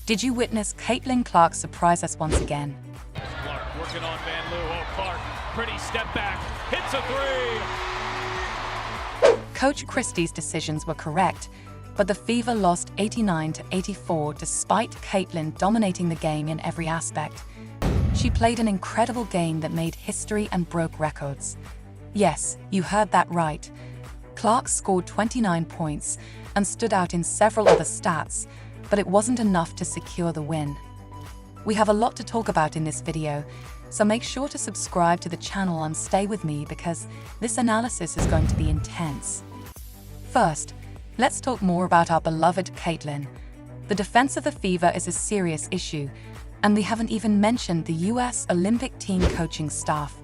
Did you witness Caitlyn Clark surprise us once again? Clark working on Van Loo. Oh, Clark, pretty step back, hits a three. Coach Christie's decisions were correct, but the Fever lost 89-84 despite Caitlyn dominating the game in every aspect. She played an incredible game that made history and broke records. Yes, you heard that right. Clark scored 29 points and stood out in several other stats, but it wasn't enough to secure the win. We have a lot to talk about in this video, so make sure to subscribe to the channel and stay with me because this analysis is going to be intense. First, let's talk more about our beloved Caitlyn. The defense of the Fever is a serious issue, and we haven't even mentioned the US Olympic team coaching staff.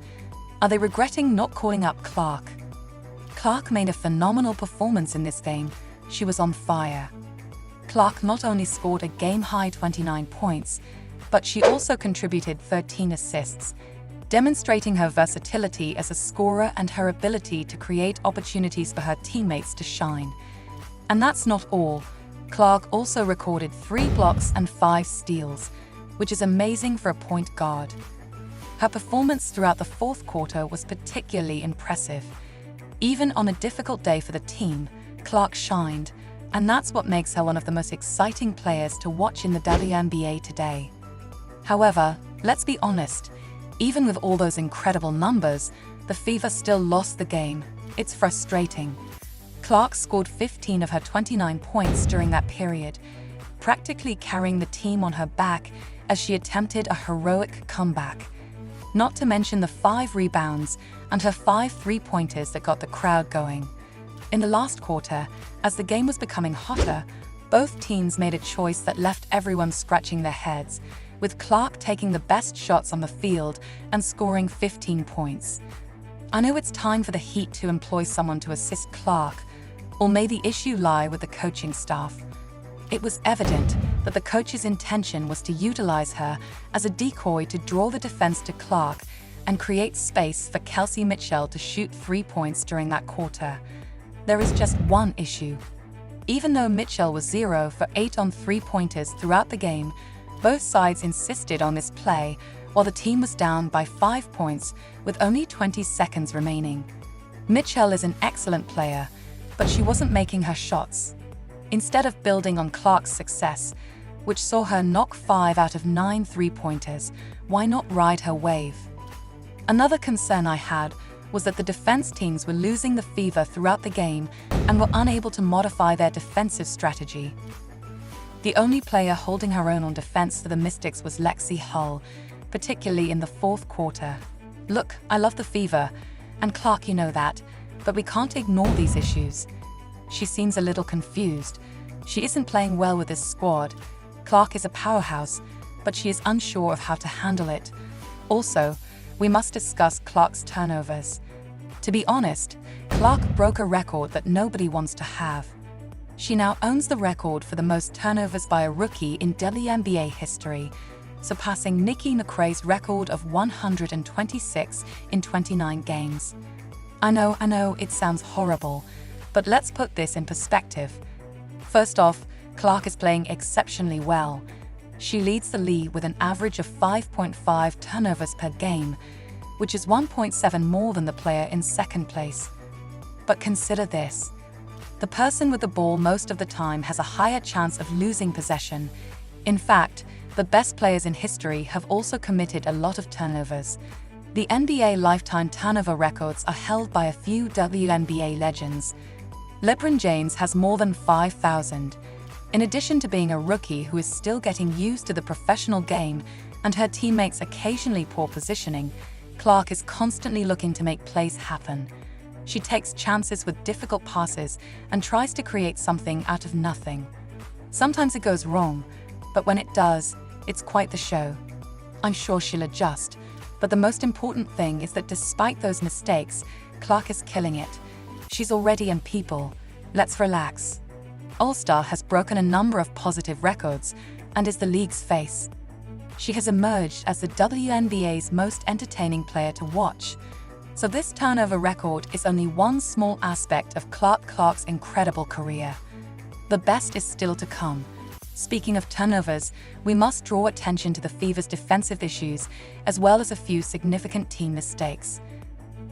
Are they regretting not calling up Clark? Clark made a phenomenal performance in this game. She was on fire. Clark not only scored a game-high 29 points, but she also contributed 13 assists, demonstrating her versatility as a scorer and her ability to create opportunities for her teammates to shine. And that's not all. Clark also recorded 3 blocks and 5 steals, which is amazing for a point guard. Her performance throughout the fourth quarter was particularly impressive. Even on a difficult day for the team, Clark shined, and that's what makes her one of the most exciting players to watch in the WNBA today. However, let's be honest, even with all those incredible numbers, the Fever still lost the game. It's frustrating. Clark scored 15 of her 29 points during that period, practically carrying the team on her back as she attempted a heroic comeback. Not to mention the 5 rebounds and her 5 three-pointers that got the crowd going. In the last quarter, as the game was becoming hotter, both teams made a choice that left everyone scratching their heads, with Clark taking the best shots on the field and scoring 15 points. I know it's time for the Heat to employ someone to assist Clark, or may the issue lie with the coaching staff. It was evident that the coach's intention was to utilize her as a decoy to draw the defense to Clark and create space for Kelsey Mitchell to shoot 3 points during that quarter. There is just one issue. Even though Mitchell was 0 for 8 on 3-pointers throughout the game, both sides insisted on this play while the team was down by 5 points with only 20 seconds remaining. Mitchell is an excellent player, but she wasn't making her shots. Instead of building on Clark's success, which saw her knock 5 out of 9 3-pointers, why not ride her wave? Another concern I had was that the defense teams were losing the Fever throughout the game and were unable to modify their defensive strategy. The only player holding her own on defense for the Mystics was Lexi Hull, particularly in the fourth quarter. Look, I love the Fever, and Clark, you know that, but we can't ignore these issues. She seems a little confused. She isn't playing well with this squad. Clark is a powerhouse, but she is unsure of how to handle it. Also, we must discuss Clark's turnovers. To be honest, Clark broke a record that nobody wants to have. She now owns the record for the most turnovers by a rookie in WNBA history, surpassing Nikki McRae's record of 126 in 29 games. I know, it sounds horrible, but let's put this in perspective. First off, Clark is playing exceptionally well. She leads the league with an average of 5.5 turnovers per game, which is 1.7 more than the player in second place. But consider this. The person with the ball most of the time has a higher chance of losing possession. In fact, the best players in history have also committed a lot of turnovers. The NBA lifetime turnover records are held by a few WNBA legends. LeBron James has more than 5,000. In addition to being a rookie who is still getting used to the professional game and her teammates' occasionally poor positioning, Clark is constantly looking to make plays happen. She takes chances with difficult passes and tries to create something out of nothing. Sometimes it goes wrong, but when it does, it's quite the show. I'm sure she'll adjust, but the most important thing is that despite those mistakes, Clark is killing it. She's already in people. Let's relax. All-Star has broken a number of positive records and is the league's face. She has emerged as the WNBA's most entertaining player to watch. So this turnover record is only one small aspect of Clark's incredible career. The best is still to come. Speaking of turnovers, we must draw attention to the Fever's defensive issues, as well as a few significant team mistakes.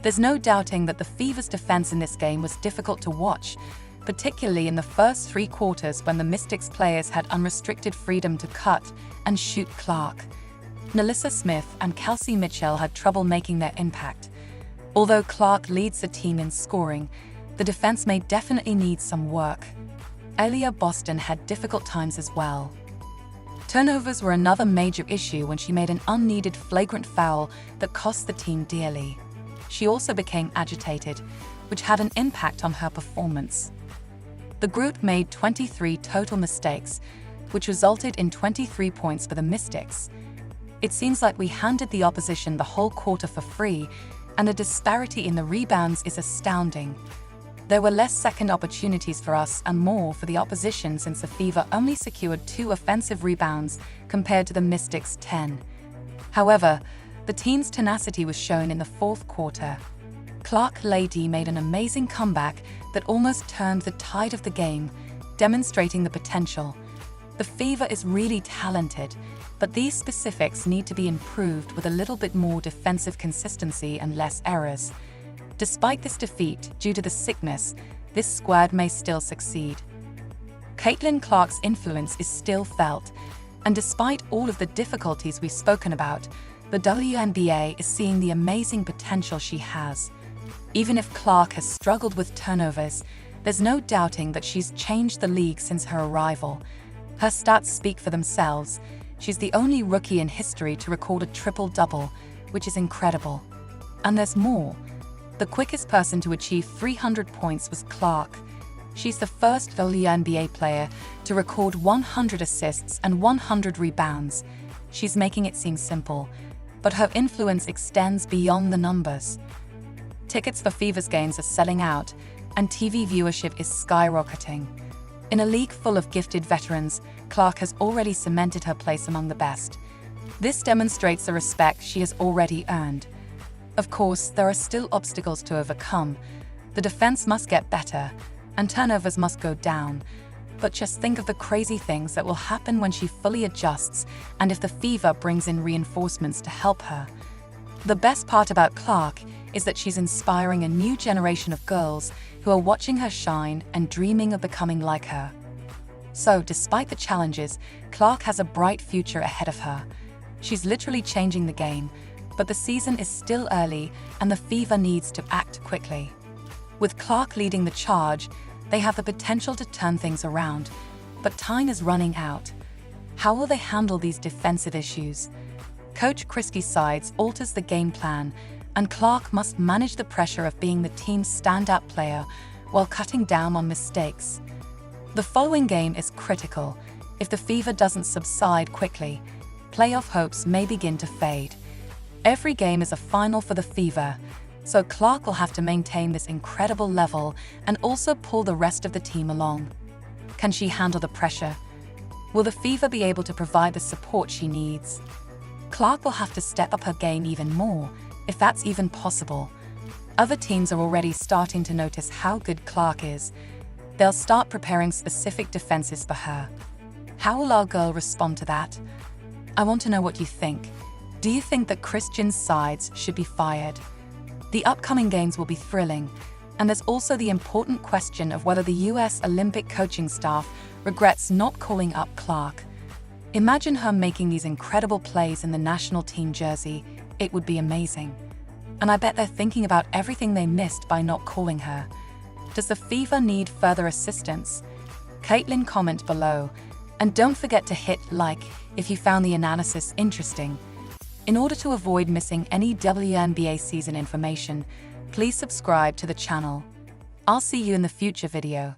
There's no doubting that the Fever's defense in this game was difficult to watch, particularly in the first 3 quarters when the Mystics players had unrestricted freedom to cut and shoot Clark. Nalissa Smith and Kelsey Mitchell had trouble making their impact. Although Clark leads the team in scoring, the defense may definitely need some work. Aaliyah Boston had difficult times as well. Turnovers were another major issue when she made an unneeded flagrant foul that cost the team dearly. She also became agitated, which had an impact on her performance. The group made 23 total mistakes, which resulted in 23 points for the Mystics. It seems like we handed the opposition the whole quarter for free, and the disparity in the rebounds is astounding. There were less second opportunities for us and more for the opposition, since the Fever only secured 2 offensive rebounds compared to the Mystics' 10. However, the team's tenacity was shown in the 4th quarter. Clark Lady made an amazing comeback that almost turned the tide of the game, demonstrating the potential. The Fever is really talented, but these specifics need to be improved with a little bit more defensive consistency and less errors. Despite this defeat, due to the sickness, this squad may still succeed. Caitlyn Clark's influence is still felt, and despite all of the difficulties we've spoken about, the WNBA is seeing the amazing potential she has. Even if Clark has struggled with turnovers, there's no doubting that she's changed the league since her arrival. Her stats speak for themselves. She's the only rookie in history to record a triple-double, which is incredible. And there's more. The quickest person to achieve 300 points was Clark. She's the first WNBA player to record 100 assists and 100 rebounds. She's making it seem simple, but her influence extends beyond the numbers. Tickets for Fever's games are selling out, and TV viewership is skyrocketing. In a league full of gifted veterans, Clark has already cemented her place among the best. This demonstrates the respect she has already earned. Of course, there are still obstacles to overcome. The defense must get better, and turnovers must go down. But just think of the crazy things that will happen when she fully adjusts, and if the Fever brings in reinforcements to help her. The best part about Clark is that she's inspiring a new generation of girls who are watching her shine and dreaming of becoming like her. So, despite the challenges, Clark has a bright future ahead of her. She's literally changing the game, but the season is still early and the Fever needs to act quickly. With Clark leading the charge, they have the potential to turn things around, but time is running out. How will they handle these defensive issues? Coach Christie Sides alters the game plan, and Clark must manage the pressure of being the team's standout player while cutting down on mistakes. The following game is critical. If the Fever doesn't subside quickly, playoff hopes may begin to fade. Every game is a final for the Fever, so Clark will have to maintain this incredible level and also pull the rest of the team along. Can she handle the pressure? Will the Fever be able to provide the support she needs? Clark will have to step up her game even more, if that's even possible. Other teams are already starting to notice how good Clark is. They'll start preparing specific defenses for her. How will our girl respond to that? I want to know what you think. Do you think that Christie Sides should be fired? The upcoming games will be thrilling, and there's also the important question of whether the US Olympic coaching staff regrets not calling up Clark. Imagine her making these incredible plays in the national team jersey. It would be amazing. And I bet they're thinking about everything they missed by not calling her. Does the Fever need further assistance? Caitlyn, comment below. And don't forget to hit like if you found the analysis interesting. In order to avoid missing any WNBA season information, please subscribe to the channel. I'll see you in the future video.